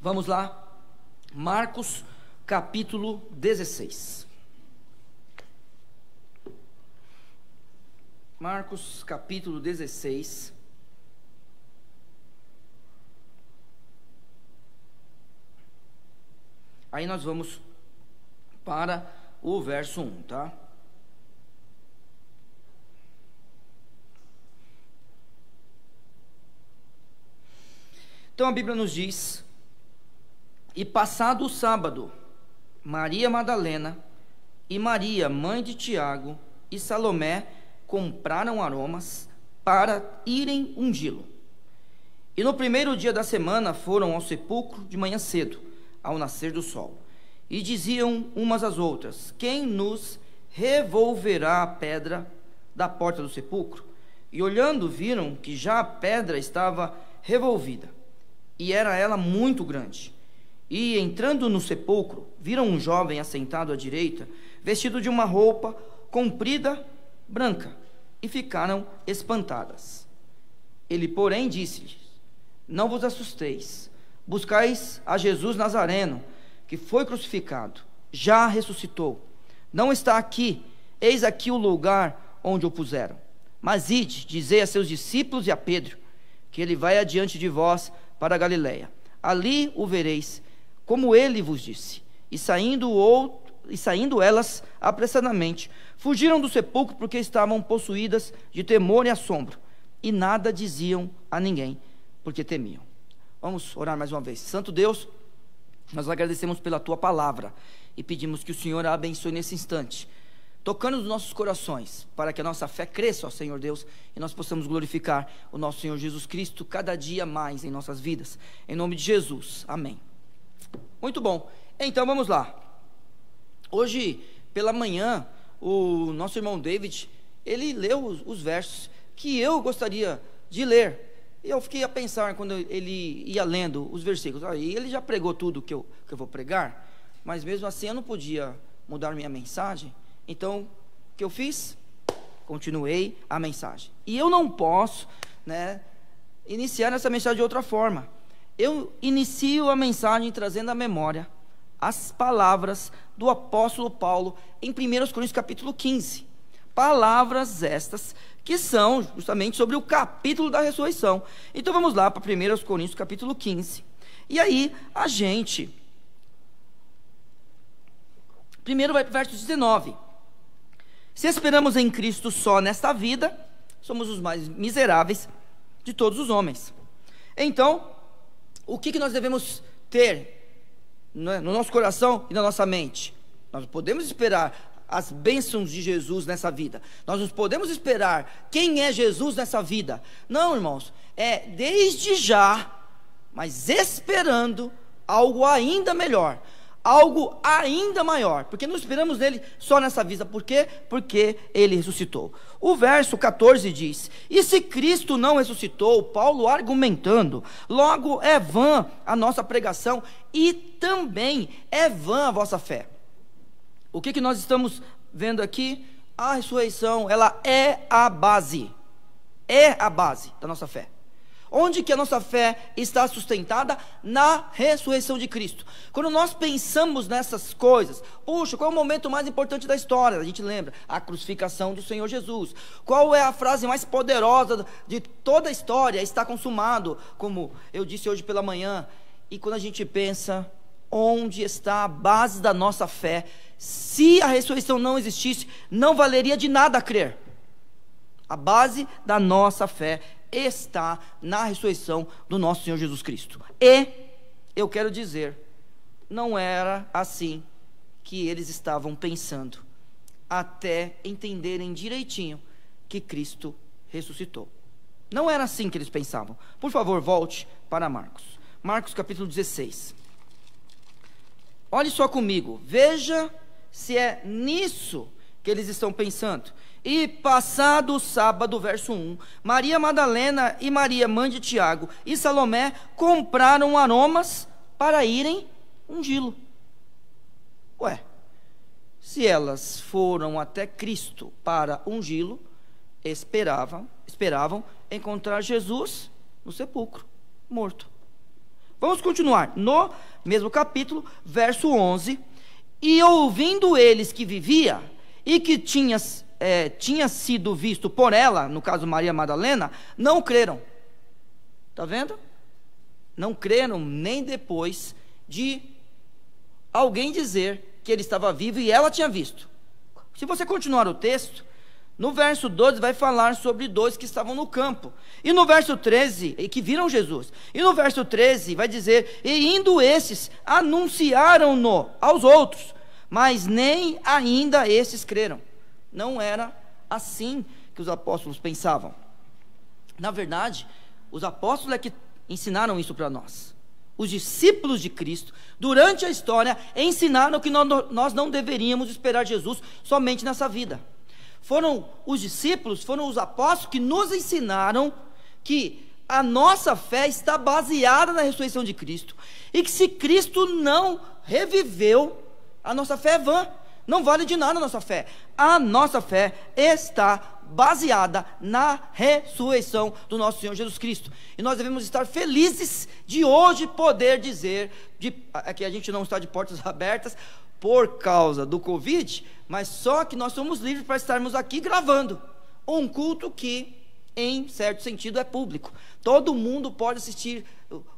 Vamos lá, Marcos capítulo 16. Marcos capítulo 16. Aí nós vamos para o verso 1, tá? Então a Bíblia nos diz: e passado o sábado, Maria Madalena e Maria, mãe de Tiago, e Salomé compraram aromas para irem ungí-lo. E no primeiro dia da semana foram ao sepulcro de manhã cedo, ao nascer do sol, e diziam umas às outras: quem nos revolverá a pedra da porta do sepulcro? E olhando viram que já a pedra estava revolvida, e era ela muito grande. E entrando no sepulcro, viram um jovem assentado à direita, vestido de uma roupa comprida branca, e ficaram espantadas. Ele, porém, disse-lhes: não vos assusteis, buscais a Jesus Nazareno, que foi crucificado, já ressuscitou, não está aqui, eis aqui o lugar onde o puseram. Mas ide, dizei a seus discípulos e a Pedro, que ele vai adiante de vós para a Galiléia, ali o vereis, como ele vos disse. E saindo elas apressadamente, fugiram do sepulcro, porque estavam possuídas de temor e assombro, e nada diziam a ninguém, porque temiam. Vamos orar mais uma vez. Santo Deus, nós agradecemos pela tua palavra e pedimos que o Senhor a abençoe nesse instante, tocando nos nossos corações, para que a nossa fé cresça, ó Senhor Deus, e nós possamos glorificar o nosso Senhor Jesus Cristo cada dia mais em nossas vidas, em nome de Jesus, amém. Muito bom, então vamos lá. Hoje pela manhã o nosso irmão David, ele leu os versos que eu gostaria de ler, e eu fiquei a pensar quando ele ia lendo os versículos. E ele já pregou tudo que eu vou pregar, mas mesmo assim eu não podia mudar minha mensagem. Então, o que eu fiz? Continuei a mensagem. E eu não posso, iniciar essa mensagem de outra forma. Eu inicio a mensagem trazendo à memória as palavras do apóstolo Paulo em 1 Coríntios capítulo 15. Palavras estas que são justamente sobre o capítulo da ressurreição. Então vamos lá para 1 Coríntios capítulo 15. E aí a gente... Primeiro vai para o verso 19. Se esperamos em Cristo só nesta vida, somos os mais miseráveis de todos os homens. Então, o que nós devemos ter no nosso coração e na nossa mente? Nós podemos esperar as bênçãos de Jesus nessa vida. Nós não podemos esperar quem é Jesus nessa vida. Não, irmãos, é desde já, mas esperando algo ainda melhor, algo ainda maior, porque não esperamos nele só nessa vida. Por quê? Porque ele ressuscitou. O verso 14 diz: e se Cristo não ressuscitou, Paulo argumentando, logo é vã a nossa pregação, e também é vã a vossa fé. O que nós estamos vendo aqui? A ressurreição, ela é a base da nossa fé. Onde que a nossa fé está sustentada? Na ressurreição de Cristo. Quando nós pensamos nessas coisas, puxa, qual é o momento mais importante da história? A gente lembra, a crucificação do Senhor Jesus. Qual é a frase mais poderosa de toda a história? Está consumado, como eu disse hoje pela manhã. E quando a gente pensa, onde está a base da nossa fé? Se a ressurreição não existisse, não valeria de nada crer. A base da nossa fé está na ressurreição do nosso Senhor Jesus Cristo. E eu quero dizer, não era assim que eles estavam pensando, até entenderem direitinho que Cristo ressuscitou. Não era assim que eles pensavam. Por favor, volte para Marcos capítulo 16. Olhe só comigo, veja se é nisso que eles estão pensando. E passado o sábado, verso 1, Maria Madalena e Maria, mãe de Tiago, e Salomé compraram aromas para irem ungí-lo. Se elas foram até Cristo para ungí-lo, esperavam encontrar Jesus no sepulcro, morto. Vamos continuar. No mesmo capítulo, verso 11. E ouvindo eles que vivia e que tinha sido visto por ela, no caso Maria Madalena, não creram. Está vendo? Não creram nem depois de alguém dizer que ele estava vivo e ela tinha visto. Se você continuar o texto, no verso 12 vai falar sobre dois que estavam no campo. E no verso 13, que viram Jesus. E no verso 13 vai dizer, e indo esses, anunciaram-no aos outros, mas nem ainda esses creram. Não era assim que os apóstolos pensavam. Na verdade, os apóstolos é que ensinaram isso para nós. Os discípulos de Cristo, durante a história, ensinaram que nós não deveríamos esperar Jesus somente nessa vida. Foram os discípulos, foram os apóstolos que nos ensinaram que a nossa fé está baseada na ressurreição de Cristo, e que se Cristo não reviveu, a nossa fé é vã, não vale de nada a nossa fé. A nossa fé está baseada na ressurreição do nosso Senhor Jesus Cristo, e nós devemos estar felizes de hoje poder dizer, que a gente não está de portas abertas por causa do Covid, mas só que nós somos livres para estarmos aqui gravando um culto que, em certo sentido, é público. Todo mundo pode assistir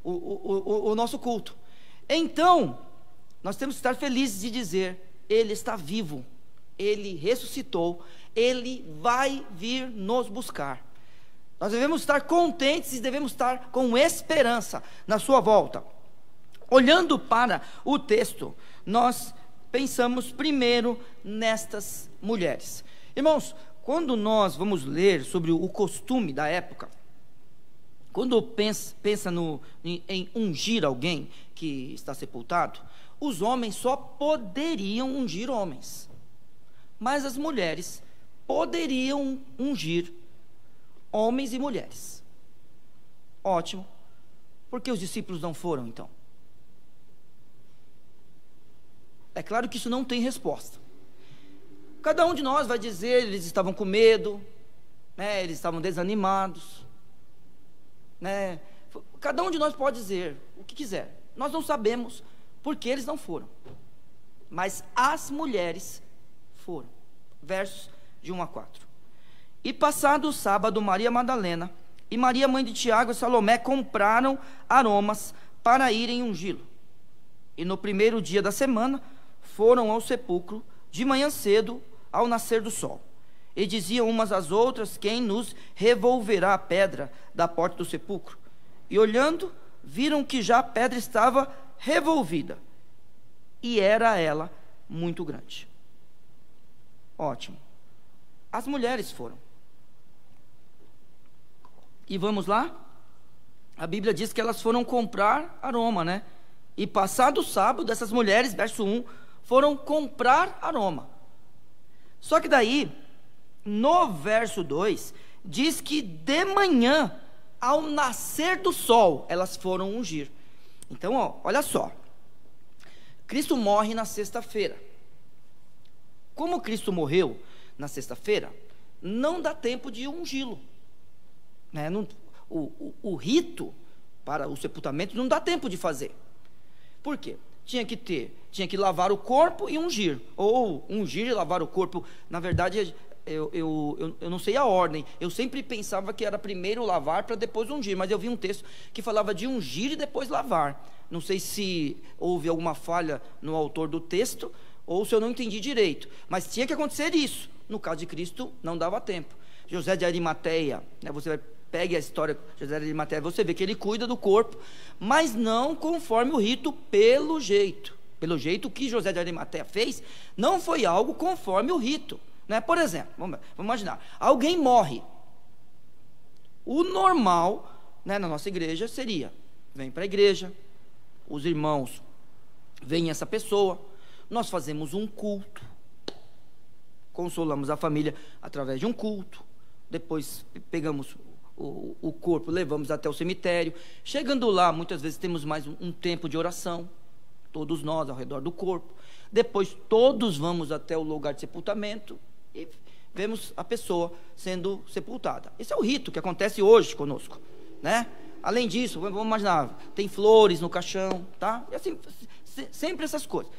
o nosso culto. Então, nós temos que estar felizes de dizer, Ele está vivo, Ele ressuscitou, Ele vai vir nos buscar. Nós devemos estar contentes e devemos estar com esperança na sua volta. Olhando para o texto, nós pensamos primeiro nestas mulheres. Irmãos, quando nós vamos ler sobre o costume da época, quando pensa em ungir alguém que está sepultado, os homens só poderiam ungir homens, mas as mulheres poderiam ungir homens e mulheres. Ótimo. Por que os discípulos não foram então? É claro que isso não tem resposta. Cada um de nós vai dizer, eles estavam com medo, né? Eles estavam desanimados, né? Cada um de nós pode dizer o que quiser. Nós não sabemos por que eles não foram, mas as mulheres foram. Versos de 1 a 4. E passado o sábado, Maria Madalena e Maria, mãe de Tiago e Salomé, compraram aromas para irem ungí-lo. E no primeiro dia da semana foram ao sepulcro de manhã cedo, ao nascer do sol, e diziam umas às outras, quem nos revolverá a pedra da porta do sepulcro? E olhando, viram que já a pedra estava revolvida, e era ela muito grande. Ótimo. As mulheres foram. E vamos lá? A Bíblia diz que elas foram comprar aroma, né? E passado o sábado, essas mulheres, verso 1, foram comprar aroma. Só que daí, no verso 2, diz que de manhã, ao nascer do sol, elas foram ungir. Então, olha só. Cristo morre na sexta-feira. Como Cristo morreu na sexta-feira, não dá tempo de ungí-lo, né? O rito para o sepultamento não dá tempo de fazer. Por quê? Tinha que lavar o corpo e ungir, ou ungir e lavar o corpo. Na verdade, eu não sei a ordem. Eu sempre pensava que era primeiro lavar para depois ungir, mas eu vi um texto que falava de ungir e depois lavar. Não sei se houve alguma falha no autor do texto, ou se eu não entendi direito, mas tinha que acontecer isso. No caso de Cristo, não dava tempo. José de Arimateia, né, pegue a história de José de Arimateia, você vê que ele cuida do corpo, mas não conforme o rito, pelo jeito que José de Arimateia fez, não foi algo conforme o rito, né? Por exemplo, vamos imaginar, alguém morre, o normal, né, na nossa igreja seria, vem para a igreja, os irmãos veem essa pessoa, nós fazemos um culto, consolamos a família através de um culto, depois pegamos o corpo, levamos até o cemitério. Chegando lá, muitas vezes temos mais um tempo de oração, todos nós ao redor do corpo. Depois todos vamos até o lugar de sepultamento e vemos a pessoa sendo sepultada. Esse é o rito que acontece hoje conosco, né? Além disso, vamos imaginar, tem flores no caixão, tá? E assim, sempre essas coisas.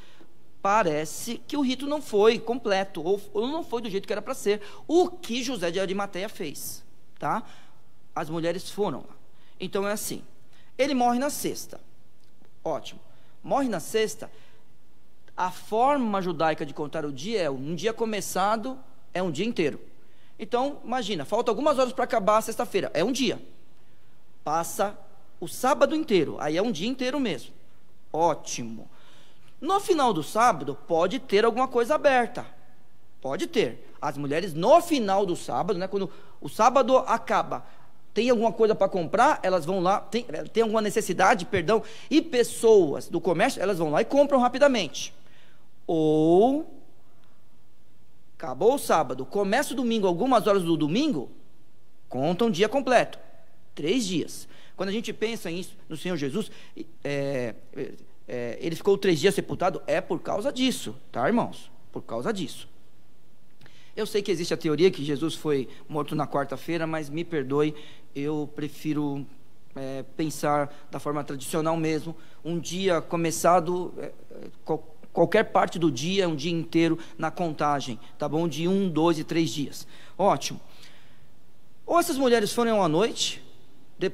Parece que o rito não foi completo, ou não foi do jeito que era para ser. O que José de Arimateia fez, tá? As mulheres foram lá. Então é assim, ele morre na sexta. Ótimo. Morre na sexta. A forma judaica de contar o dia é um dia começado, é um dia inteiro. Então, imagina, falta algumas horas para acabar a sexta-feira, é um dia. Passa o sábado inteiro, aí é um dia inteiro mesmo. Ótimo. No final do sábado, pode ter alguma coisa aberta. Pode ter. As mulheres, no final do sábado, né, quando o sábado acaba, tem alguma coisa para comprar, elas vão lá, tem alguma necessidade, perdão, e pessoas do comércio, elas vão lá e compram rapidamente. Ou, acabou o sábado, começa o domingo, algumas horas do domingo, conta um dia completo, 3 dias. Quando a gente pensa no Senhor Jesus, ele ficou 3 dias sepultado, é por causa disso, tá, irmãos? Por causa disso. Eu sei que existe a teoria que Jesus foi morto na quarta-feira, mas me perdoe, eu prefiro pensar da forma tradicional mesmo. Um dia começado, qualquer parte do dia, um dia inteiro na contagem, tá bom? De 1, 2 e 3 dias. Ótimo. Ou essas mulheres foram à noite,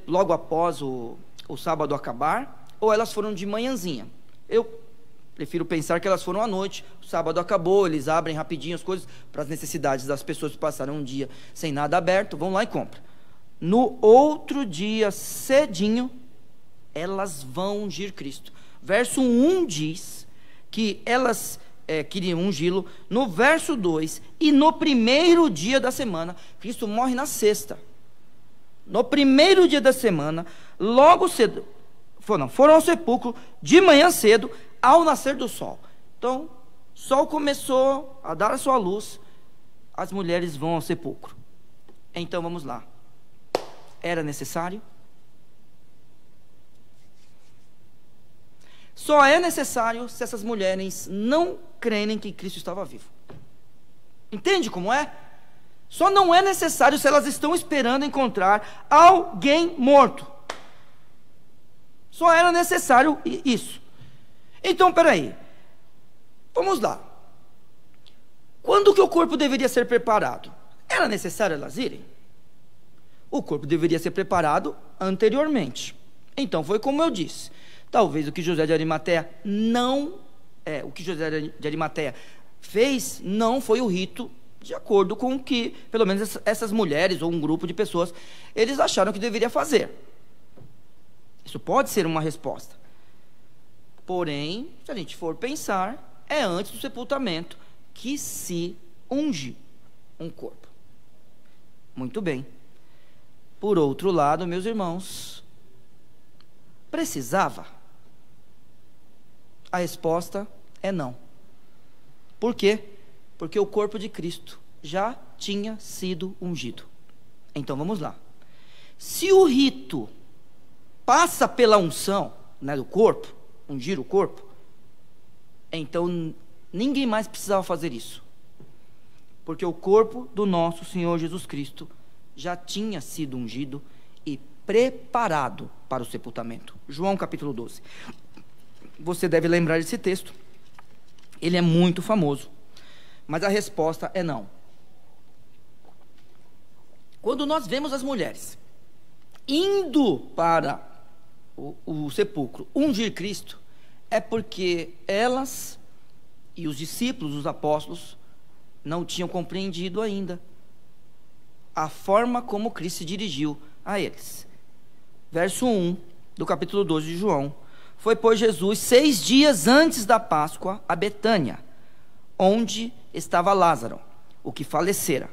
logo após o sábado acabar, ou elas foram de manhãzinha. Eu prefiro pensar que elas foram à noite, o sábado acabou, eles abrem rapidinho as coisas para as necessidades das pessoas que passaram um dia sem nada aberto, vão lá e compram. No outro dia, cedinho, elas vão ungir Cristo. Verso 1 diz que elas queriam ungí-lo. No verso 2, e no primeiro dia da semana, Cristo morre na sexta. No primeiro dia da semana, logo cedo, foram ao sepulcro de manhã cedo, ao nascer do sol. Então, o sol começou a dar a sua luz, as mulheres vão ao sepulcro. Então, vamos lá. Era necessário? Só é necessário se essas mulheres não crerem que Cristo estava vivo. Entende como é? Só não é necessário se elas estão esperando encontrar alguém morto. Só era necessário isso. Então, peraí, vamos lá. Quando que o corpo deveria ser preparado? Era necessário elas irem? O corpo deveria ser preparado anteriormente. Então, foi como eu disse. Talvez o que José de Arimateia fez não foi o rito de acordo com o que, pelo menos essas mulheres ou um grupo de pessoas, eles acharam que deveria fazer. Isso pode ser uma resposta. Porém, se a gente for pensar, é antes do sepultamento que se unge um corpo. Muito bem. Por outro lado, meus irmãos, precisava? A resposta é não. Por quê? Porque o corpo de Cristo já tinha sido ungido. Então vamos lá. Se o rito passa pela unção, né, do corpo, ungir o corpo, então ninguém mais precisava fazer isso, porque o corpo do nosso Senhor Jesus Cristo já tinha sido ungido e preparado para o sepultamento. João capítulo 12. Você deve lembrar desse texto, ele é muito famoso, mas a resposta é não. Quando nós vemos as mulheres indo para o sepulcro ungir Cristo, é porque elas e os discípulos, os apóstolos, não tinham compreendido ainda a forma como Cristo se dirigiu a eles. Verso 1 do capítulo 12 de João. Foi, pois, Jesus 6 dias antes da Páscoa a Betânia, onde estava Lázaro, o que falecera,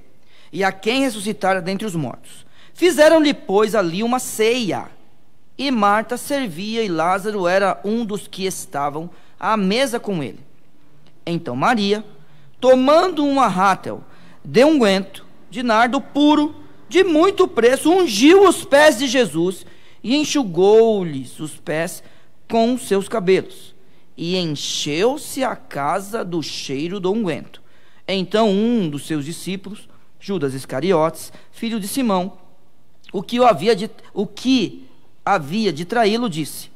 e a quem ressuscitara dentre os mortos. Fizeram-lhe, pois, ali uma ceia, e Marta servia, e Lázaro era um dos que estavam à mesa com ele. Então Maria, tomando um arrátel de unguento de nardo puro, de muito preço, ungiu os pés de Jesus, e enxugou-lhes os pés com os seus cabelos, e encheu-se a casa do cheiro do unguento. Então um dos seus discípulos, Judas Iscariotes, filho de Simão, o que havia de traí-lo, disse: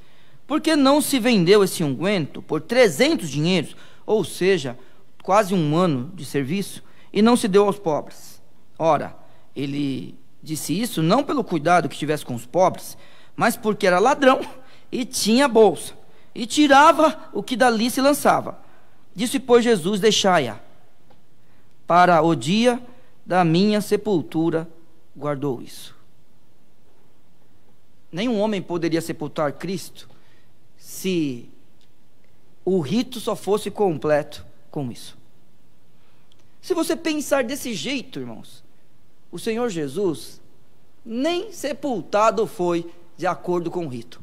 por que não se vendeu esse unguento por 300 dinheiros, ou seja, quase um ano de serviço, e não se deu aos pobres? Ora, ele disse isso não pelo cuidado que tivesse com os pobres, mas porque era ladrão e tinha bolsa, e tirava o que dali se lançava. Disse, pois, Jesus: deixai-a, para o dia da minha sepultura guardou isso. Nenhum homem poderia sepultar Cristo se o rito só fosse completo com isso. Se você pensar desse jeito, irmãos, o Senhor Jesus nem sepultado foi de acordo com o rito.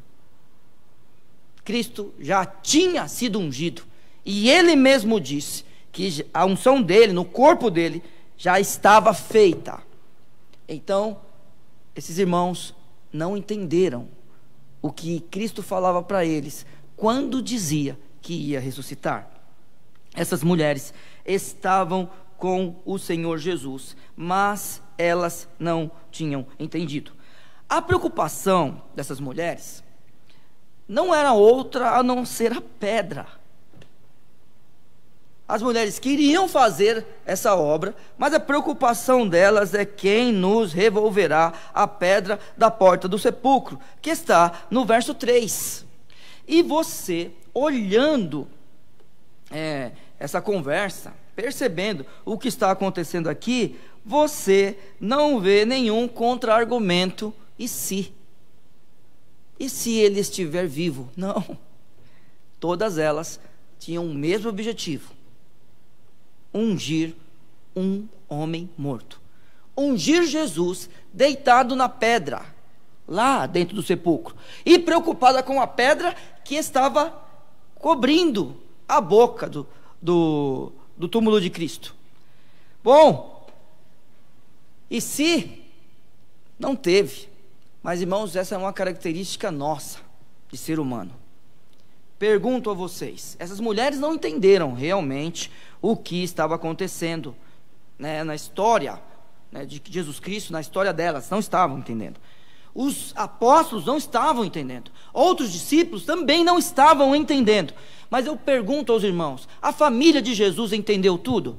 Cristo já tinha sido ungido, e ele mesmo disse que a unção dele, no corpo dele, já estava feita. Então, esses irmãos não entenderam o que Cristo falava para eles quando dizia que ia ressuscitar. Essas mulheres estavam com o Senhor Jesus, mas elas não tinham entendido. A preocupação dessas mulheres não era outra a não ser a pedra. As mulheres queriam fazer essa obra, mas a preocupação delas é quem nos revolverá a pedra da porta do sepulcro, que está no verso 3. E você, olhando essa conversa, percebendo o que está acontecendo aqui, você não vê nenhum contra-argumento. E se ele estiver vivo? Não. Todas elas tinham o mesmo objetivo: ungir um homem morto, ungir Jesus deitado na pedra, lá dentro do sepulcro, e preocupada com a pedra que estava cobrindo a boca do túmulo de Cristo. Bom, e se não teve? Mas, irmãos, essa é uma característica nossa de ser humano. Pergunto a vocês: essas mulheres não entenderam realmente o que estava acontecendo, né, na história, né, de Jesus Cristo, na história delas, não estavam entendendo. Os apóstolos não estavam entendendo. Outros discípulos também não estavam entendendo. Mas eu pergunto aos irmãos: a família de Jesus entendeu tudo?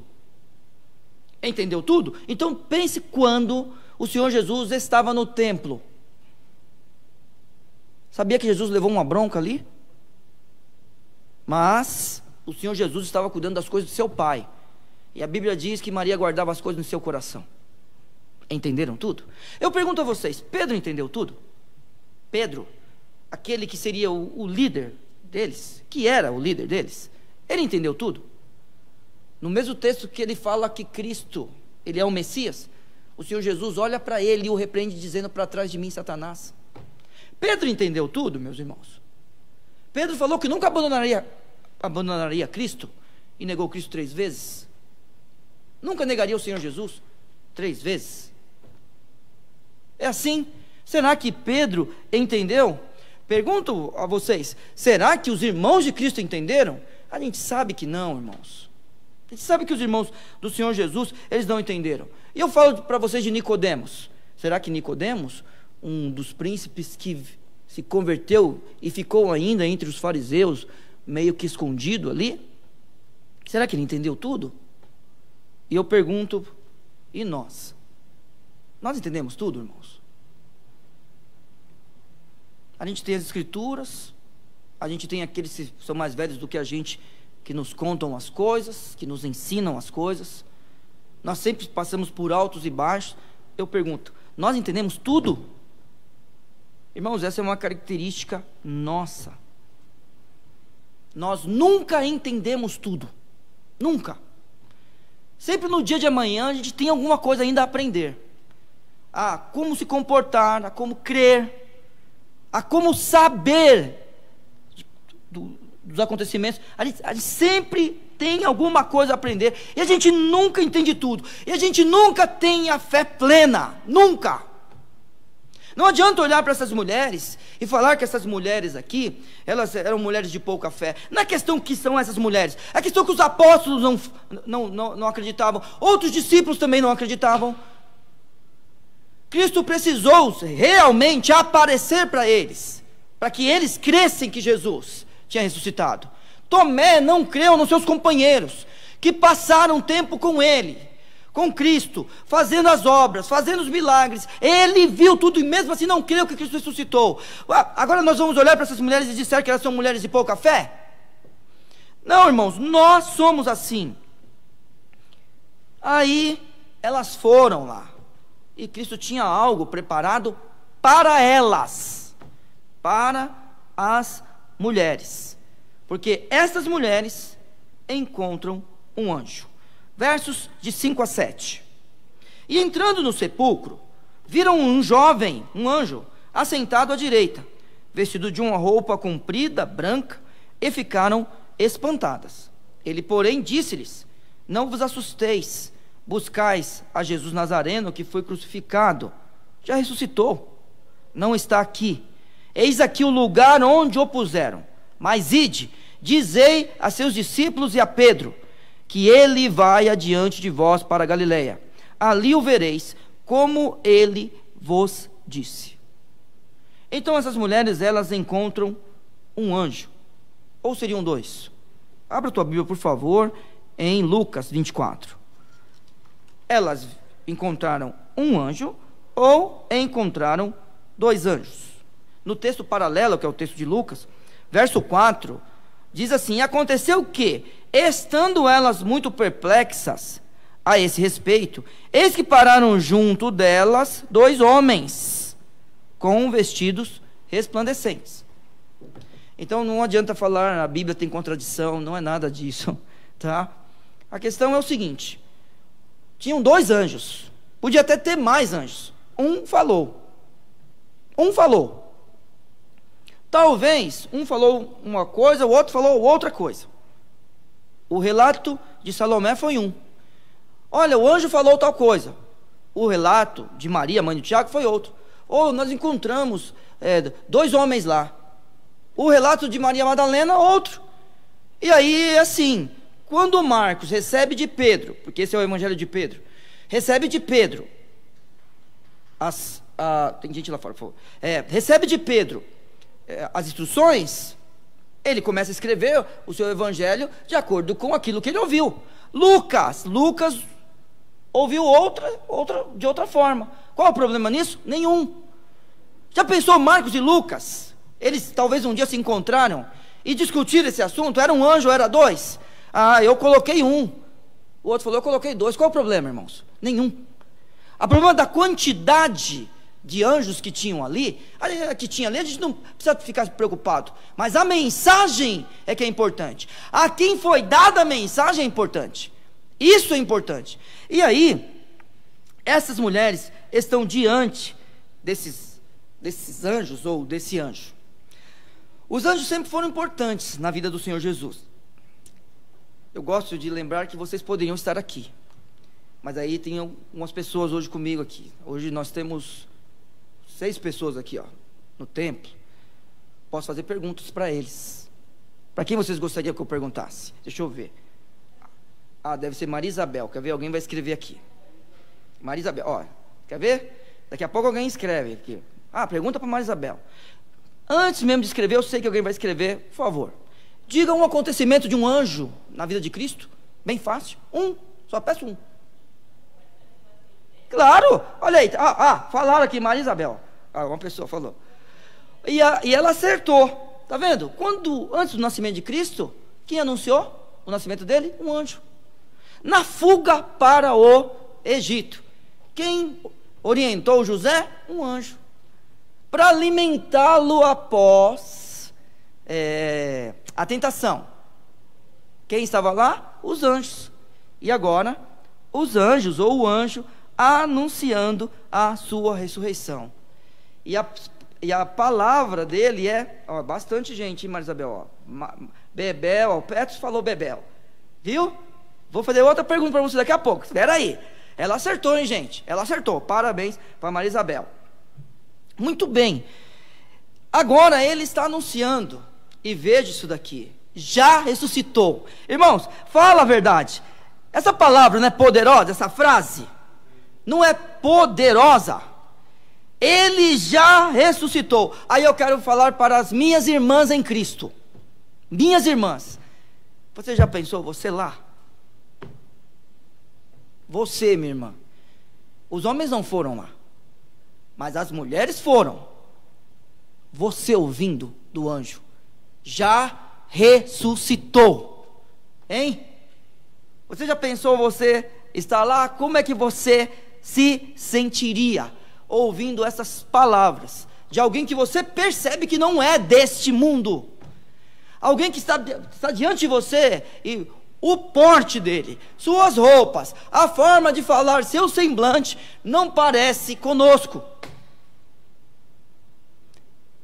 Entendeu tudo? Então pense quando o Senhor Jesus estava no templo. Sabia que Jesus levou uma bronca ali? Mas o Senhor Jesus estava cuidando das coisas do seu Pai. E a Bíblia diz que Maria guardava as coisas no seu coração. Entenderam tudo? Eu pergunto a vocês: Pedro entendeu tudo? Pedro, aquele que seria o líder deles, que era o líder deles, ele entendeu tudo? No mesmo texto que ele fala que Cristo, ele é o Messias, o Senhor Jesus olha para ele e o repreende dizendo: para trás de mim, Satanás. Pedro entendeu tudo, meus irmãos? Pedro falou que nunca abandonaria Cristo e negou Cristo 3 vezes. Nunca negaria o Senhor Jesus 3 vezes. É assim? Será que Pedro entendeu? Pergunto a vocês: será que os irmãos de Cristo entenderam? A gente sabe que não, irmãos. A gente sabe que os irmãos do Senhor Jesus, eles não entenderam. E eu falo para vocês de Nicodemos. Será que Nicodemos, um dos príncipes que se converteu e ficou ainda entre os fariseus, meio que escondido ali, será que ele entendeu tudo? E eu pergunto: e nós? Nós entendemos tudo, irmãos? A gente tem as escrituras, a gente tem aqueles que são mais velhos do que a gente, que nos contam as coisas, que nos ensinam as coisas. Nós sempre passamos por altos e baixos. Eu pergunto: nós entendemos tudo? Irmãos, essa é uma característica nossa. Nós nunca entendemos tudo. Nunca. Sempre no dia de amanhã a gente tem alguma coisa ainda a aprender. A como se comportar, a como crer, a como saber dos acontecimentos. A gente sempre tem alguma coisa a aprender. E a gente nunca entende tudo. E a gente nunca tem a fé plena. Nunca. Não adianta olhar para essas mulheres e falar que essas mulheres aqui, elas eram mulheres de pouca fé. Não é questão que são essas mulheres, é questão que os apóstolos não acreditavam, outros discípulos também não acreditavam. Cristo precisou realmente aparecer para eles, para que eles cressem que Jesus tinha ressuscitado. Tomé não creu nos seus companheiros, que passaram tempo com ele, com Cristo, fazendo as obras, fazendo os milagres. Ele viu tudo e mesmo assim não creu que Cristo ressuscitou. Agora nós vamos olhar para essas mulheres e dizer que elas são mulheres de pouca fé? Não, irmãos, nós somos assim. Aí elas foram lá, e Cristo tinha algo preparado para elas, para as mulheres, porque estas mulheres encontram um anjo. Versos de 5 a 7. E entrando no sepulcro, viram um jovem, um anjo, assentado à direita, vestido de uma roupa comprida, branca, e ficaram espantadas. Ele, porém, disse-lhes: não vos assusteis, buscais a Jesus Nazareno, que foi crucificado. Já ressuscitou, não está aqui. Eis aqui o lugar onde o puseram. Mas ide, dizei a seus discípulos e a Pedro, que ele vai adiante de vós para a Galileia. Ali o vereis, como ele vos disse. Então essas mulheres, elas encontram um anjo. Ou seriam dois? Abra a tua Bíblia, por favor, em Lucas 24. Elas encontraram um anjo ou encontraram dois anjos. No texto paralelo, que é o texto de Lucas, verso 4, diz assim: aconteceu que, estando elas muito perplexas a esse respeito, eis que pararam junto delas dois homens, com vestidos resplandecentes. Então não adianta falar, a Bíblia tem contradição, não é nada disso, tá? A questão é o seguinte: tinham dois anjos, podia até ter mais anjos. Um falou. Talvez um falou uma coisa, o outro falou outra coisa. O relato de Salomé foi um. Olha, o anjo falou tal coisa. O relato de Maria, mãe de Tiago, foi outro. Ou nós encontramos dois homens lá. O relato de Maria Madalena, outro. E aí, assim, quando Marcos recebe de Pedro, porque esse é o evangelho de Pedro, recebe de Pedro, tem gente lá fora, por favor. Recebe de Pedro as instruções, ele começa a escrever o seu evangelho de acordo com aquilo que ele ouviu. Lucas ouviu de outra forma. Qual é o problema nisso? Nenhum. Já pensou Marcos e Lucas? Eles talvez um dia se encontraram e discutiram esse assunto. Era um anjo ou era dois? Eu coloquei um. O outro falou: eu coloquei dois. Qual é o problema, irmãos? Nenhum. O problema da quantidade de anjos que tinham ali, a gente não precisa ficar preocupado, mas a mensagem é que é importante. A quem foi dada a mensagem é importante. Isso é importante. E aí, essas mulheres estão diante desses anjos, ou desse anjo. Os anjos sempre foram importantes na vida do Senhor Jesus. Eu gosto de lembrar que vocês poderiam estar aqui, mas aí tem algumas pessoas hoje comigo aqui. Hoje nós temos 6 pessoas aqui, no templo. Posso fazer perguntas para eles. Para quem vocês gostariam que eu perguntasse? Deixa eu ver. Deve ser Maria Isabel. Quer ver? Alguém vai escrever aqui. Maria Isabel, quer ver? Daqui a pouco alguém escreve aqui. Pergunta para Maria Isabel. Antes mesmo de escrever, eu sei que alguém vai escrever. Por favor, diga um acontecimento de um anjo na vida de Cristo. Bem fácil. Só peço um. Claro, olha aí. Falaram aqui, Maria Isabel. Uma pessoa falou. E ela acertou. Tá vendo? Antes do nascimento de Cristo, quem anunciou o nascimento dele? Um anjo. Na fuga para o Egito, quem orientou José? Um anjo. Para alimentá-lo após a tentação, quem estava lá? Os anjos. E agora, os anjos, ou o anjo, anunciando a sua ressurreição. E a palavra dele é, bastante gente, hein, Maria Isabel? Bebel, o Petros falou Bebel. Viu? Vou fazer outra pergunta para você daqui a pouco. Espera aí. Ela acertou, hein, gente? Ela acertou. Parabéns para Maria Isabel. Muito bem. Agora ele está anunciando. E veja isso daqui. Já ressuscitou. Irmãos, fala a verdade. Essa palavra não é poderosa? Essa frase não é poderosa? Ele já ressuscitou. Aí eu quero falar para as minhas irmãs em Cristo. Minhas irmãs, você já pensou, você lá? Você, minha irmã. Os homens não foram lá, mas as mulheres foram. Você ouvindo do anjo, já ressuscitou. Hein? Você já pensou, você está lá, como é que você se sentiria ouvindo essas palavras de alguém que você percebe que não é deste mundo? Alguém que está diante de você e o porte dele, suas roupas, a forma de falar, seu semblante não parece conosco.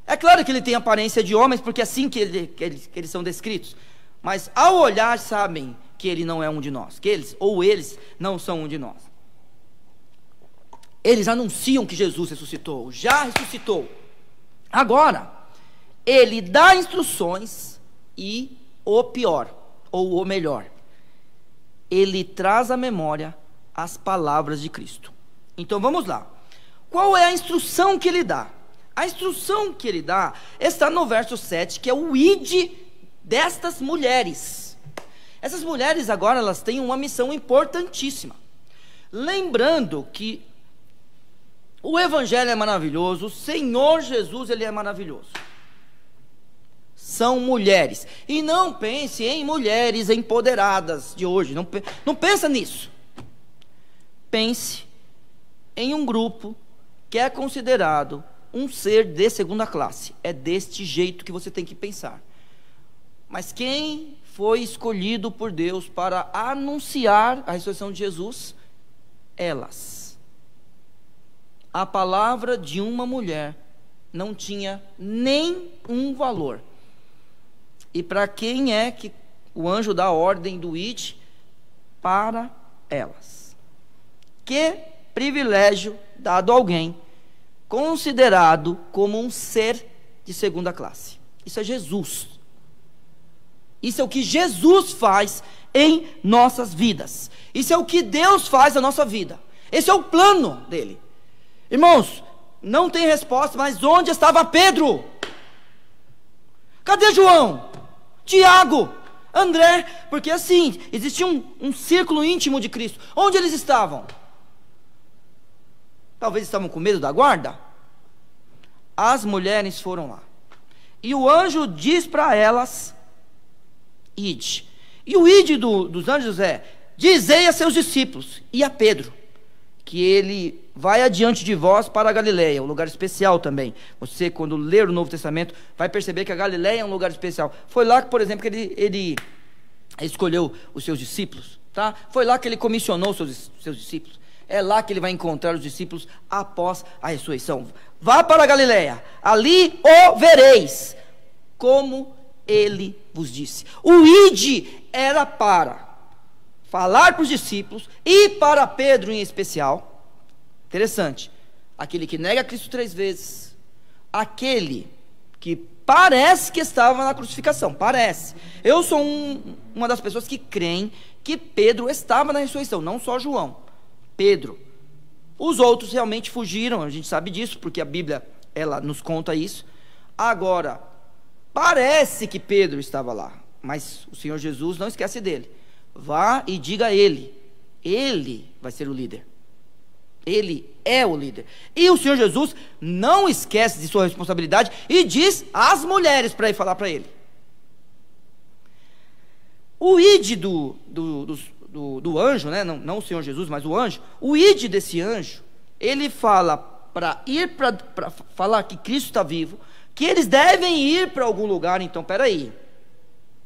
É claro que ele tem aparência de homens, porque é assim que eles são descritos. Mas ao olhar sabem que ele não é um de nós, que eles não são um de nós. Eles anunciam que Jesus ressuscitou, já ressuscitou. Agora, ele dá instruções e o pior, ou o melhor, ele traz à memória as palavras de Cristo. Então vamos lá. Qual é a instrução que ele dá? A instrução que ele dá está no verso 7, que é o ide destas mulheres. Essas mulheres agora, elas têm uma missão importantíssima. Lembrando que o Evangelho é maravilhoso, o Senhor Jesus, ele é maravilhoso. São mulheres. E não pense em mulheres empoderadas de hoje. Não pensa nisso. Pense em um grupo que é considerado um ser de segunda classe. É deste jeito que você tem que pensar. Mas quem foi escolhido por Deus para anunciar a ressurreição de Jesus? Elas. A palavra de uma mulher não tinha nenhum valor. E para quem é que o anjo dá a ordem do id? Para elas. Que privilégio dado a alguém considerado como um ser de segunda classe. Isso é Jesus. Isso é o que Jesus faz em nossas vidas. Isso é o que Deus faz na nossa vida. Esse é o plano dele. Irmãos, não tem resposta, mas onde estava Pedro? Cadê João? Tiago? André? Porque assim, existia um círculo íntimo de Cristo. Onde eles estavam? Talvez estavam com medo da guarda. As mulheres foram lá. E o anjo diz para elas: ide. E o ide dos anjos é: dizei a seus discípulos e a Pedro que ele vai adiante de vós para a Galileia, um lugar especial também. Você, quando ler o Novo Testamento, vai perceber que a Galileia é um lugar especial. Foi lá que, por exemplo, que ele escolheu os seus discípulos, tá? Foi lá que ele comissionou seus discípulos. É lá que ele vai encontrar os discípulos após a ressurreição. Vá para a Galileia, ali o vereis, como ele vos disse. O ide era para falar para os discípulos e para Pedro em especial. Interessante. Aquele que nega Cristo 3 vezes. Aquele que parece que estava na crucificação. Parece. Eu sou uma das pessoas que creem que Pedro estava na ressurreição. Não só João. Pedro. Os outros realmente fugiram. A gente sabe disso, porque a Bíblia, ela nos conta isso. Agora, parece que Pedro estava lá. Mas o Senhor Jesus não esquece dele. Vá e diga a ele. Ele vai ser o líder. Ele é o líder. E o Senhor Jesus não esquece de sua responsabilidade e diz às mulheres para ir falar para ele. O id do anjo, né? Não o Senhor Jesus, mas o anjo. O id desse anjo, ele fala para ir para falar que Cristo está vivo, que eles devem ir para algum lugar. Então, peraí.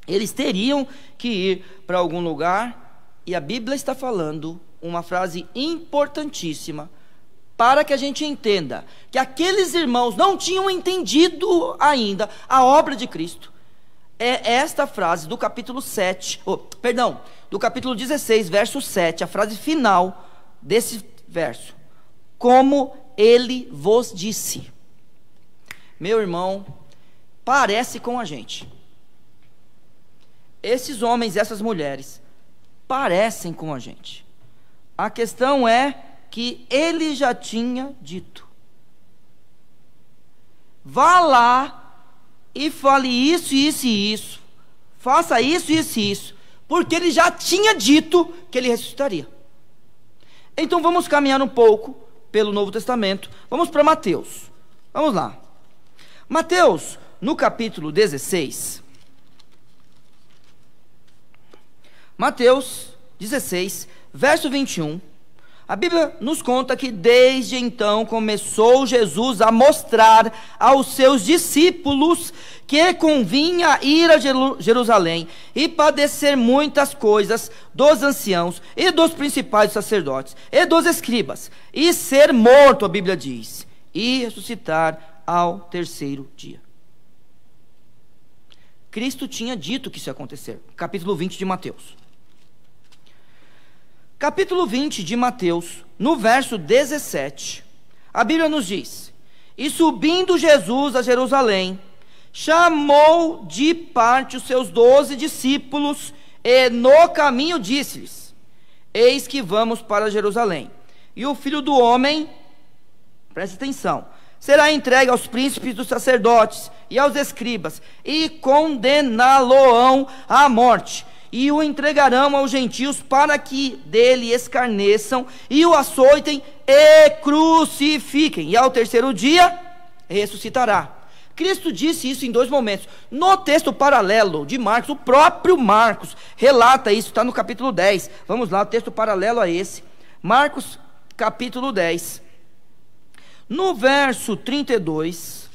Eles teriam que ir para algum lugar, e a Bíblia está falando uma frase importantíssima para que a gente entenda que aqueles irmãos não tinham entendido ainda a obra de Cristo. É esta frase do capítulo 7, do capítulo 16, verso 7, a frase final desse verso. Como ele vos disse. Meu irmão, parece com a gente. Esses homens e essas mulheres parecem com a gente. A questão é que ele já tinha dito. vá lá e fale isso, isso e isso, faça isso, isso e isso, porque ele já tinha dito que ele ressuscitaria. Então vamos caminhar um pouco pelo Novo Testamento. Vamos para Mateus. Vamos lá. Mateus, no capítulo 16. Mateus 16, verso 21. A Bíblia nos conta que desde então começou Jesus a mostrar aos seus discípulos que convinha ir a Jerusalém e padecer muitas coisas dos anciãos e dos principais sacerdotes e dos escribas, e ser morto, a Bíblia diz, e ressuscitar ao terceiro dia. Cristo tinha dito que isso ia acontecer. Capítulo 20 de Mateus. Capítulo 20 de Mateus, no verso 17, a Bíblia nos diz: e subindo Jesus a Jerusalém, chamou de parte os seus 12 discípulos, e no caminho disse-lhes: eis que vamos para Jerusalém, e o Filho do Homem, preste atenção, será entregue aos príncipes dos sacerdotes e aos escribas, e condená-lo-ão à morte, e o entregarão aos gentios para que dele escarneçam e o açoitem e crucifiquem, e ao terceiro dia ressuscitará. Cristo disse isso em dois momentos. No texto paralelo de Marcos, o próprio Marcos relata isso, está no capítulo 10. Vamos lá, o texto paralelo a esse. Marcos, capítulo 10. No verso 32...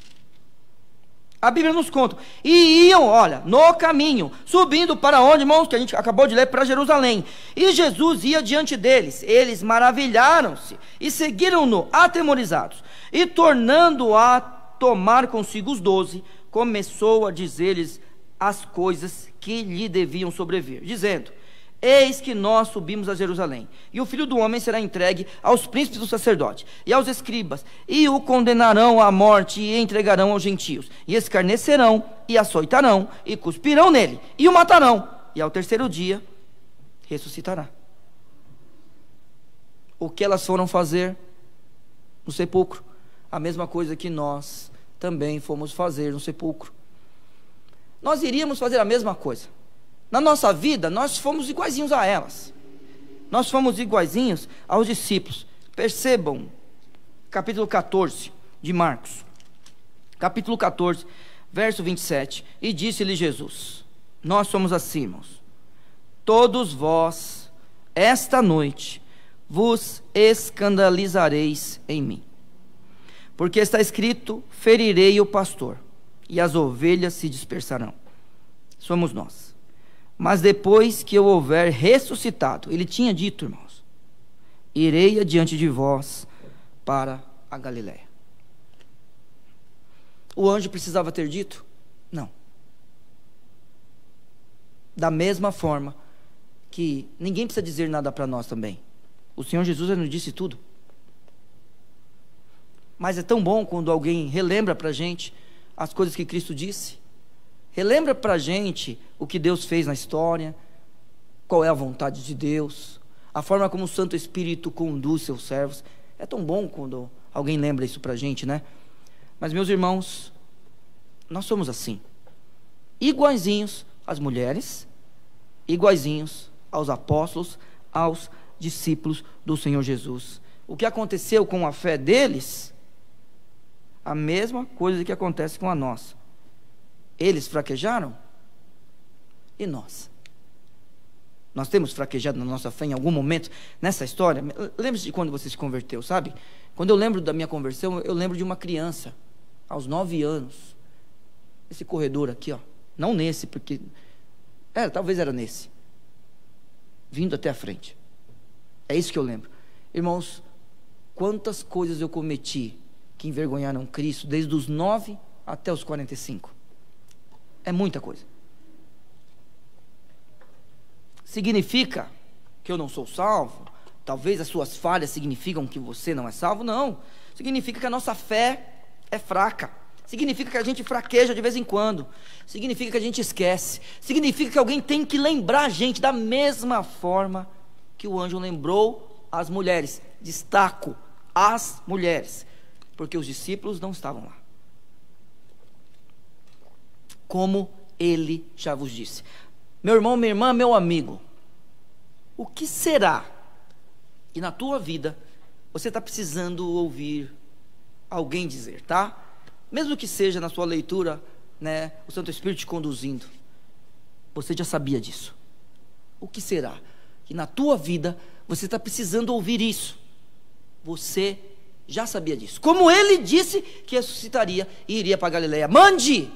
a Bíblia nos conta, e iam, olha, no caminho, subindo para onde, irmãos, que a gente acabou de ler, para Jerusalém. E Jesus ia diante deles, eles maravilharam-se e seguiram-no atemorizados. E tornando a tomar consigo os 12, começou a dizer-lhes as coisas que lhe deviam sobrevir, dizendo: eis que nós subimos a Jerusalém, e o Filho do Homem será entregue aos príncipes do sacerdote e aos escribas, e o condenarão à morte, e entregarão aos gentios, e escarnecerão, e açoitarão, e cuspirão nele, e o matarão, e ao terceiro dia ressuscitará. O que elas foram fazer no sepulcro? A mesma coisa que nós também fomos fazer no sepulcro. Nós iríamos fazer a mesma coisa. Na nossa vida, nós fomos iguaizinhos a elas. Nós fomos iguaizinhos aos discípulos. Percebam, capítulo 14 de Marcos. Capítulo 14, verso 27. E disse-lhe Jesus: nós somos assim, irmãos. Todos vós, esta noite, vos escandalizareis em mim. Porque está escrito: ferirei o pastor, e as ovelhas se dispersarão. Somos nós. Mas depois que eu houver ressuscitado, ele tinha dito, irmãos, irei adiante de vós para a Galiléia. O anjo precisava ter dito? Não. Da mesma forma que ninguém precisa dizer nada para nós também. O Senhor Jesus já nos disse tudo. Mas é tão bom quando alguém relembra para a gente as coisas que Cristo disse. Relembra para a gente o que Deus fez na história, qual é a vontade de Deus, a forma como o Santo Espírito conduz seus servos. É tão bom quando alguém lembra isso para a gente, né? Mas, meus irmãos, nós somos assim, iguaizinhos às mulheres, iguaizinhos aos apóstolos, aos discípulos do Senhor Jesus. O que aconteceu com a fé deles, a mesma coisa que acontece com a nossa. Eles fraquejaram? E nós? Nós temos fraquejado na nossa fé em algum momento nessa história? Lembre-se de quando você se converteu, sabe? Quando eu lembro da minha conversão, eu lembro de uma criança, aos 9 anos. Esse corredor aqui, ó. Não nesse, porque... talvez era nesse. Vindo até a frente. É isso que eu lembro. Irmãos, quantas coisas eu cometi que envergonharam Cristo, desde os 9 até os 45. É muita coisa. Significa que eu não sou salvo? Talvez as suas falhas significam que você não é salvo? Não. Significa que a nossa fé é fraca. Significa que a gente fraqueja de vez em quando. Significa que a gente esquece. Significa que alguém tem que lembrar a gente da mesma forma que o anjo lembrou as mulheres. Destaco as mulheres, porque os discípulos não estavam lá. como ele já vos disse. Meu irmão, minha irmã, meu amigo, o que será que na tua vida você está precisando ouvir alguém dizer, tá? Mesmo que seja na sua leitura, né, o Santo Espírito te conduzindo, você já sabia disso. O que será que na tua vida você está precisando ouvir isso? Você já sabia disso. Como ele disse que ressuscitaria e iria para Galileia. Mande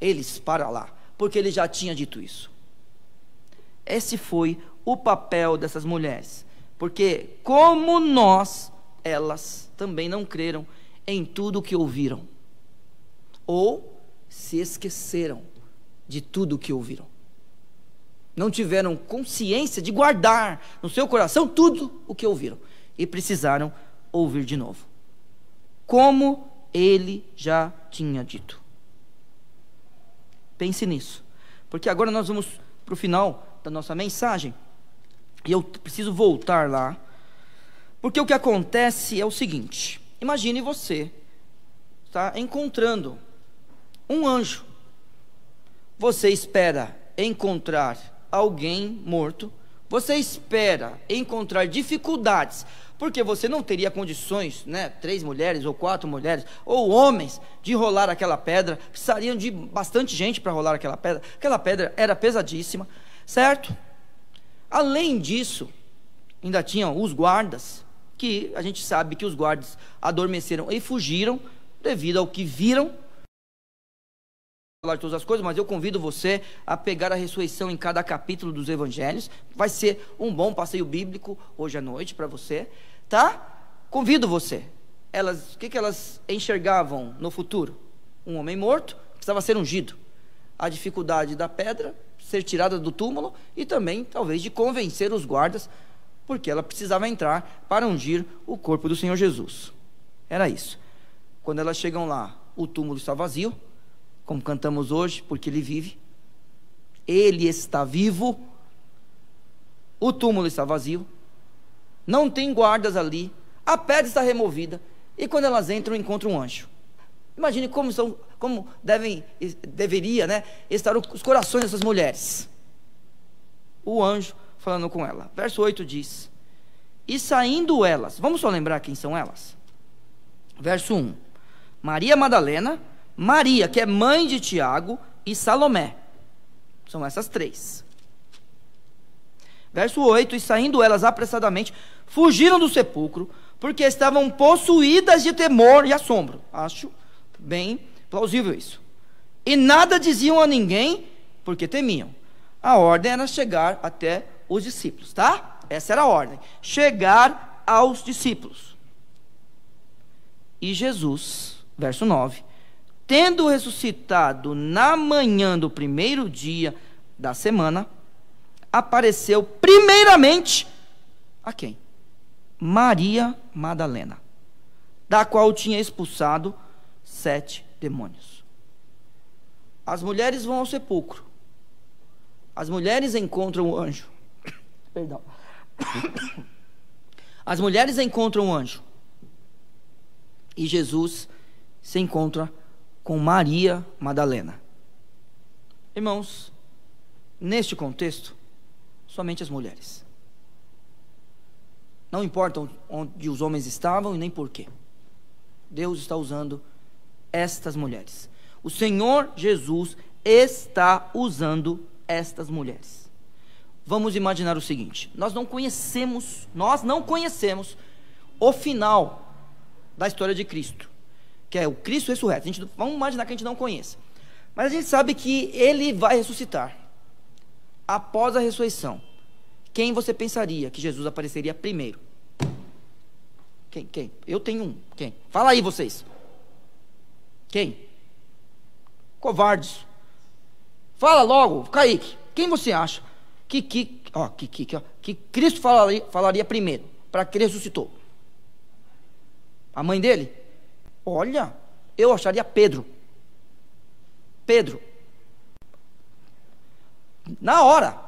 eles para lá, porque ele já tinha dito isso. Esse foi o papel dessas mulheres, porque como nós, elas também não creram em tudo o que ouviram, ou se esqueceram de tudo o que ouviram. Não tiveram consciência de guardar no seu coração tudo o que ouviram, e precisaram ouvir de novo, como ele já tinha dito. Pense nisso, porque agora nós vamos para o final da nossa mensagem, e eu preciso voltar lá, porque o que acontece é o seguinte: imagine você está encontrando um anjo, você espera encontrar alguém morto, você espera encontrar dificuldades, porque você não teria condições, né, 3 mulheres ou 4 mulheres, ou homens, de rolar aquela pedra, precisariam de bastante gente para rolar aquela pedra era pesadíssima, certo? Além disso, ainda tinham os guardas, que a gente sabe que os guardas adormeceram e fugiram, devido ao que viram. Falar de todas as coisas, mas eu convido você a pegar a ressurreição em cada capítulo dos evangelhos. Vai ser um bom passeio bíblico hoje à noite para você, tá? Convido você. O que elas enxergavam no futuro? Um homem morto que precisava ser ungido, a dificuldade da pedra ser tirada do túmulo, e também talvez de convencer os guardas, porque ela precisava entrar para ungir o corpo do Senhor Jesus. Era isso. Quando elas chegam lá, o túmulo está vazio, como cantamos hoje, porque ele vive. Ele está vivo. O túmulo está vazio. Não tem guardas ali. A pedra está removida. E quando elas entram, encontram um anjo. Imagine como deveria, né, estar os corações dessas mulheres. O anjo falando com ela. Verso 8 diz: e saindo elas, vamos só lembrar quem são elas. Verso 1: Maria Madalena, Maria, que é mãe de Tiago, e Salomé. São essas 3. Verso 8: e saindo elas apressadamente, fugiram do sepulcro, porque estavam possuídas de temor e assombro. Acho bem plausível isso. E nada diziam a ninguém, porque temiam. A ordem era chegar até os discípulos, tá? Essa era a ordem, chegar aos discípulos. E Jesus, verso 9, tendo ressuscitado na manhã do primeiro dia da semana, apareceu primeiramente a quem? Maria Madalena, da qual tinha expulsado 7 demônios. As mulheres vão ao sepulcro. As mulheres encontram o anjo. Perdão. As mulheres encontram o anjo. E Jesus se encontra com Maria Madalena. Irmãos, neste contexto, somente as mulheres. Não importa onde os homens estavam e nem porquê. Deus está usando estas mulheres. O Senhor Jesus está usando estas mulheres. Vamos imaginar o seguinte: nós não conhecemos o final da história de Cristo, que é o Cristo ressurreto. Vamos imaginar que a gente não conheça, mas a gente sabe que ele vai ressuscitar. Após a ressurreição, quem você pensaria que Jesus apareceria primeiro? Quem? Eu tenho um. Quem? Fala aí vocês. Quem? Covardes. Fala logo, Kaique. Quem você acha que Cristo falaria primeiro, para que ele ressuscitou? A mãe dele? Olha, eu acharia Pedro. Na hora.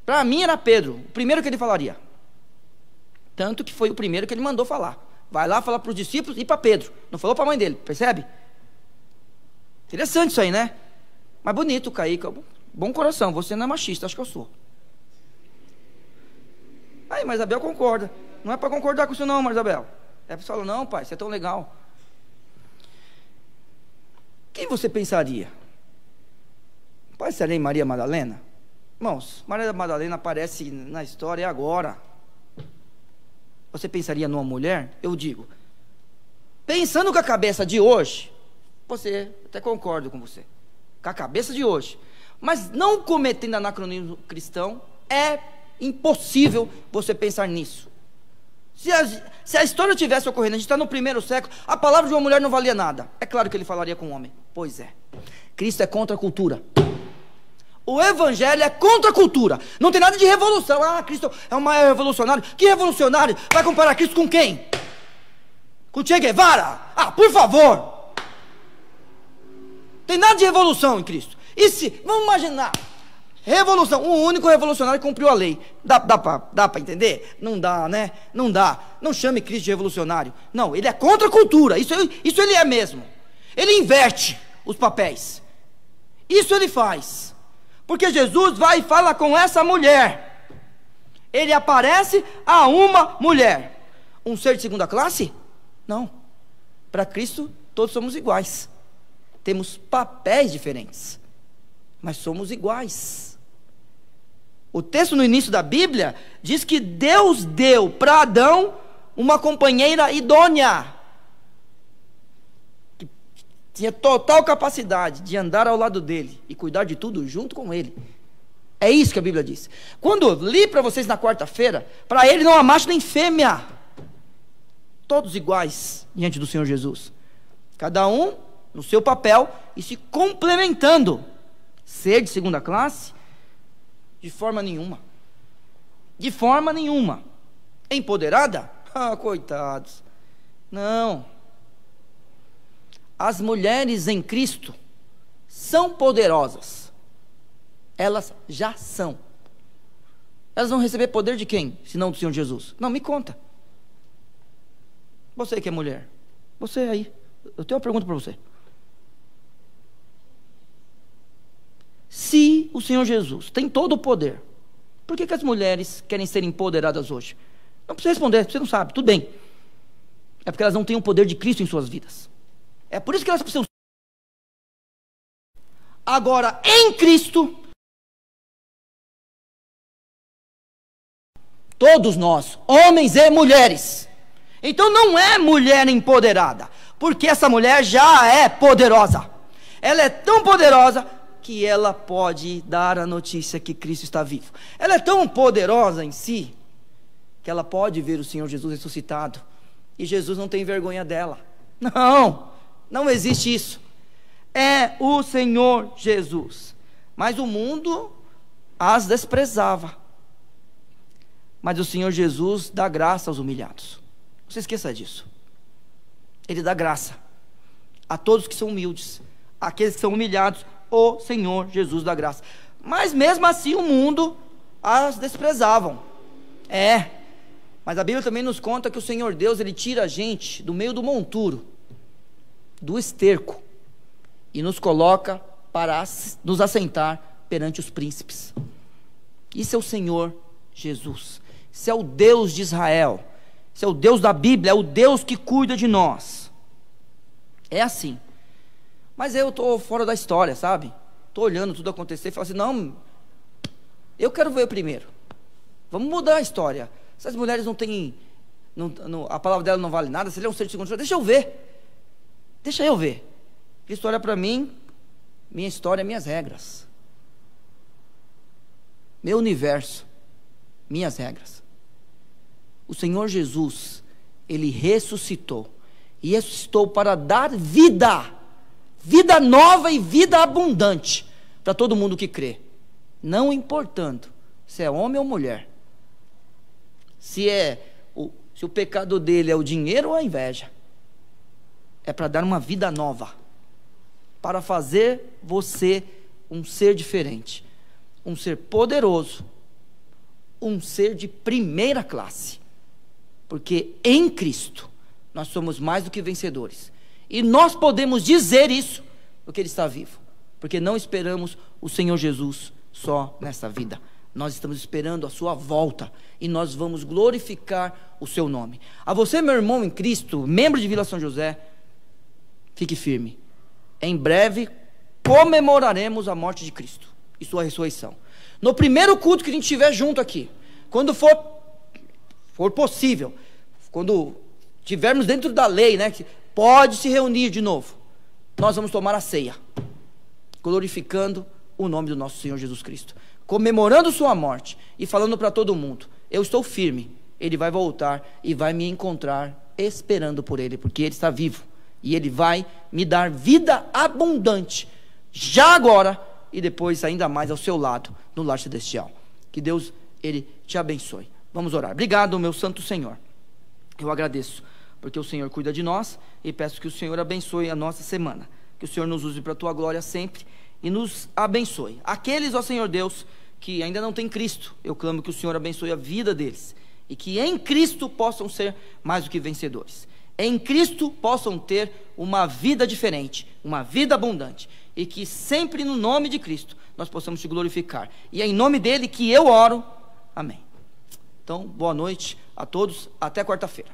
Para mim era Pedro, o primeiro que ele falaria. Tanto que foi o primeiro que ele mandou falar. Vai lá falar para os discípulos e para Pedro. Não falou para a mãe dele, percebe? Interessante isso aí, né? Mas bonito, Kaique. Bom coração, você não é machista, acho que eu sou. Aí, mas Isabel concorda. Não é para concordar com isso não, Isabel. É para falar, não, pai, você é tão legal. Quem você pensaria? Pode ser em Maria Madalena? Irmãos, Maria Madalena aparece na história agora. Você pensaria numa mulher? Eu digo, pensando com a cabeça de hoje, você, até concordo com você, com a cabeça de hoje, mas não cometendo anacronismo cristão, é impossível você pensar nisso. Se a história tivesse ocorrendo, a gente está no 1º século, a palavra de uma mulher não valia nada. É claro que ele falaria com um homem. Pois é, Cristo é contra a cultura. O evangelho é contra a cultura. Não tem nada de revolução. Ah, Cristo é o maior revolucionário. Que revolucionário? Vai comparar Cristo com quem? Com Che Guevara? Ah, por favor. Tem nada de revolução em Cristo. E se, vamos imaginar, revolução, o único revolucionário que cumpriu a lei. Dá para entender? Não dá, né? Não dá. Não chame Cristo de revolucionário. Não, ele é contra a cultura. Isso ele é mesmo. Ele inverte os papéis. Isso ele faz. Porque Jesus vai e fala com essa mulher. Ele aparece a uma mulher. Um ser de 2ª classe? Não. Para Cristo, todos somos iguais. Temos papéis diferentes, mas somos iguais. O texto no início da Bíblia diz que Deus deu para Adão uma companheira idônea, que tinha total capacidade de andar ao lado dele e cuidar de tudo junto com ele. É isso que a Bíblia diz. Quando eu li para vocês na quarta-feira, para ele não há macho nem fêmea, todos iguais diante do Senhor Jesus, cada um no seu papel e se complementando. Ser de 2ª classe? De forma nenhuma. De forma nenhuma. Empoderada? Ah, coitados. Não. As mulheres em Cristo são poderosas. Elas já são. Elas vão receber poder de quem? Se não do Senhor Jesus. Não, me conta. Você que é mulher. Você aí. Eu tenho uma pergunta para você. Se o Senhor Jesus tem todo o poder, por que as mulheres querem ser empoderadas hoje? Não precisa responder, você não sabe, tudo bem. É porque elas não têm o poder de Cristo em suas vidas. É por isso que elas precisam. Agora, em Cristo, todos nós, homens e mulheres. Então não é mulher empoderada, porque essa mulher já é poderosa. Ela é tão poderosa que ela pode dar a notícia que Cristo está vivo. Ela é tão poderosa em si, que ela pode ver o Senhor Jesus ressuscitado, e Jesus não tem vergonha dela. Não, não existe isso. É o Senhor Jesus. Mas o mundo as desprezava. Mas o Senhor Jesus dá graça aos humilhados. Não se esqueça disso. Ele dá graça a todos que são humildes, aqueles que são humilhados. O Senhor Jesus dá graça. Mas mesmo assim o mundo as desprezavam. Mas a Bíblia também nos conta que o Senhor Deus, Ele tira a gente do meio do monturo, do esterco, e nos coloca para nos assentar perante os príncipes. Isso é o Senhor Jesus. Isso é o Deus de Israel. Isso é o Deus da Bíblia, é o Deus que cuida de nós. É assim. Mas eu estou fora da história, sabe? Estou olhando tudo acontecer e falo assim, não, eu quero ver primeiro. Vamos mudar a história. Se as mulheres não têm, a palavra dela não vale nada, se ele é um ser de 2ª, deixa eu ver. Deixa eu ver. Cristo olha para mim, minha história, minhas regras. Meu universo, minhas regras. O Senhor Jesus, Ele ressuscitou. E ressuscitou para dar vida. Vida nova e vida abundante para todo mundo que crê, não importando se é homem ou mulher, se o pecado dele é o dinheiro ou a inveja. É para dar uma vida nova, para fazer você um ser diferente, um ser poderoso, um ser de 1ª classe, porque em Cristo nós somos mais do que vencedores. E nós podemos dizer isso porque Ele está vivo, porque não esperamos o Senhor Jesus só nesta vida, nós estamos esperando a sua volta, e nós vamos glorificar o seu nome. A você, meu irmão em Cristo, membro de Vila São José, fique firme, em breve comemoraremos a morte de Cristo e sua ressurreição. No primeiro culto que a gente estiver junto aqui, quando for possível, quando estivermos dentro da lei, né, que pode se reunir de novo, nós vamos tomar a ceia, glorificando o nome do nosso Senhor Jesus Cristo, comemorando sua morte e falando para todo mundo: eu estou firme, Ele vai voltar e vai me encontrar esperando por Ele, porque Ele está vivo e Ele vai me dar vida abundante, já agora e depois ainda mais ao seu lado, no lar celestial. Que Deus, Ele te abençoe. Vamos orar. Obrigado, meu santo Senhor, eu agradeço, porque o Senhor cuida de nós, e peço que o Senhor abençoe a nossa semana, que o Senhor nos use para a tua glória sempre, e nos abençoe. Aqueles, ó Senhor Deus, que ainda não têm Cristo, eu clamo que o Senhor abençoe a vida deles, e que em Cristo possam ser mais do que vencedores, em Cristo possam ter uma vida diferente, uma vida abundante, e que sempre no nome de Cristo nós possamos te glorificar, e é em nome dele que eu oro, amém. Então, boa noite a todos, até quarta-feira.